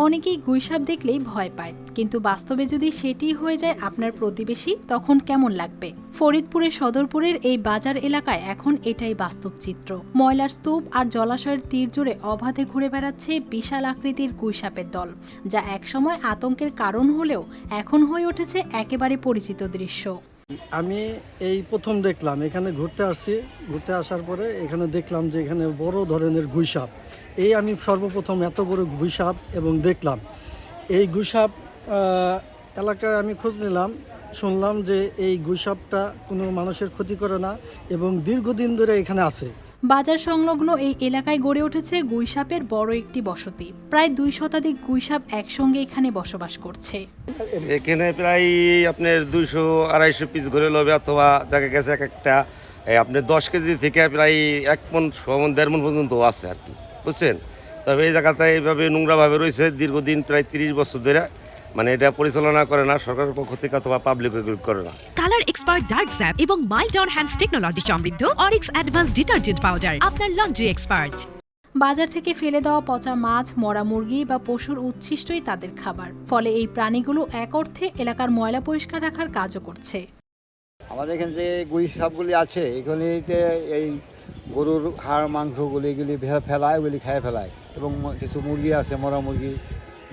অনেকেই গুইসাপ দেখলেই ভয় পায়, কিন্তু বাস্তবে যদি সেটি হয়ে যায় আপনার প্রতিবেশী, তখন কেমন লাগবে? ফরিদপুরের সদরপুরের এই বাজার এলাকায় এখন এটাই বাস্তব চিত্র। ময়লার স্তূপ আর জলাশয়ের তীর জুড়ে অবাধে ঘুরে বেড়াচ্ছে বিশাল আকৃতির গুইসাপের দল, যা একসময় আতঙ্কের কারণ হলেও এখন হয়ে উঠেছে একেবারে পরিচিত দৃশ্য। আমি এই প্রথম দেখলাম, এখানে ঘুরতে আসছি। ঘুরতে আসার পরে এখানে দেখলাম যে এখানে বড় ধরনের গুইসাপ। এই আমি সর্বপ্রথম এত বড় গুইসাপ এবং দেখলাম। এই গুইসাপ এলাকায় আমি খোঁজ নিলাম, শুনলাম যে এই গুইসাপটা কোনো মানুষের ক্ষতি করে না এবং দীর্ঘদিন ধরে এখানে আছে। বাজার সংলগ্ন এই এলাকায় গড়ে উঠেছে গুইসাপের বড় একটি বসতি। প্রায় 2 শতাধিক গুইসাপ একসঙ্গে এখানে বসবাস করছে। এখানে প্রায় আপনার 200-250 পিস ঘুরে লবে, অথবা দেখা গেছে এক একটা আপনার 10 কেজি থেকে প্রায় 1 মণ 1.5 মণ পর্যন্ত আছে আর কি, বুঝছেন। তবে এই জায়গাটা এইভাবে নোংরাভাবে রয়েছে দীর্ঘদিন, প্রায় 30 বছর ধরে। মানে এটা পরিচালনা করে না সরকারের পক্ষ থেকে অথবা পাবলিক করে না। কালার এক্সপার্ট ডার্ক স্যাপ এবং মাইল্ড অন হ্যান্ডস টেকনোলজি সমৃদ্ধ অরিক্স অ্যাডভান্স ডিটারজেন্ট পাউডার আপনার লন্ড্রি এক্সপার্ট। বাজার থেকে ফেলে দেওয়া পচা মাছ, মরা মুরগি বা পশুর উচ্ছিষ্টই তাদের খাবার। ফলে এই প্রাণীগুলো এক অর্থে এলাকার ময়লা পরিষ্কার রাখার কাজও করছে। আমাদের এখানে যে গুইসাপগুলি আছে, এগুলিতে এই গরুর হাড় মাংসগুলি এগুলি ফেলায়, ওগুলি খেয়ে ফেলায়। এবং কিছু মুরগি আছে, মরা মুরগি,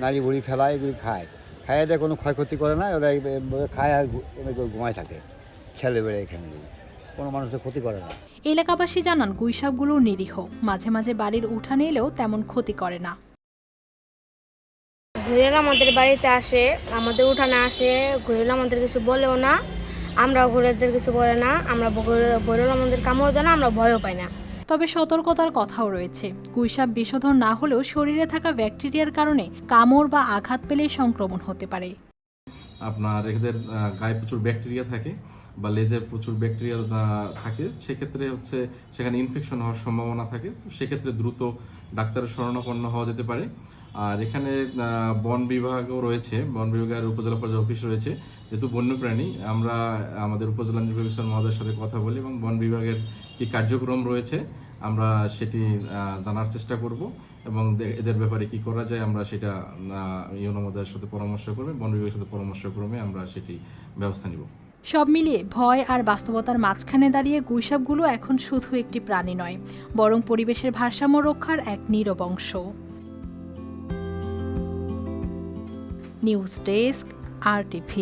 নাড়ি ভুড়ি ফেলায়, এগুলি খায়। খাইয়ে দেয়, কোনো ক্ষয়ক্ষতি করে না। ওরা খায় আর ঘুমায় থাকে, খেলে বেড়ে এখানে, কোনো মানুষের ক্ষতি করে না। এলাকাবাসী জানান গুইসাপগুলো নিরীহ, মাঝে মাঝে বাড়ির উঠানে এলেও তেমন ক্ষতি করে না। ঘুরেল আমাদের বাড়িতে আসে, আমাদের উঠানে আসে, ঘুরেল আমাদের কিছু বলেও না, আমরাও ঘুরেদের কিছু বলে না। আমরা ঘুরেল আমাদের কামড় দেয় না, আমরা ভয়ও পাই না। তবে সতর্কতার কথাও রয়েছে। গুইসাপ বিষধর না হলেও শরীরে থাকা ব্যাকটেরিয়ার কারণে কামড় বা আঘাত পেলে সংক্রমণ হতে পারে। আপনার এদের গায়ে প্রচুর ব্যাকটেরিয়া থাকে বা লেজে প্রচুর ব্যাকটেরিয়া থাকে, সেক্ষেত্রে হচ্ছে সেখানে ইনফেকশন হওয়ার সম্ভাবনা থাকে। তো সেক্ষেত্রে দ্রুত ডাক্তারের শরণাপন্ন হওয়া যেতে পারে। আর এখানে বন বিভাগও রয়েছে, বন বিভাগের উপজেলা পর্যায়ে অফিস রয়েছে। যেহেতু বন্যপ্রাণী, আমরা আমাদের উপজেলা নির্বাহী অফিসার মহোদয়ের সাথে কথা বলি এবং বন বিভাগের কী কার্যক্রম রয়েছে আমরা সেটি জানার চেষ্টা করব এবং এদের ব্যাপারে কি করা যায় আমরা সেটা ইউনো মহোদয়ের সাথে পরামর্শ করবে, বন বিভাগের সাথে পরামর্শক্রমে আমরা সেটি ব্যবস্থা নিব। সব মিলিয়ে ভয় আর বাস্তবতার মাঝখানে দাঁড়িয়ে গুইসাপগুলো এখন শুধু একটি প্রাণী নয়, বরং পরিবেশের ভারসাম্য রক্ষার এক নীরব অংশ। News desk, RTV।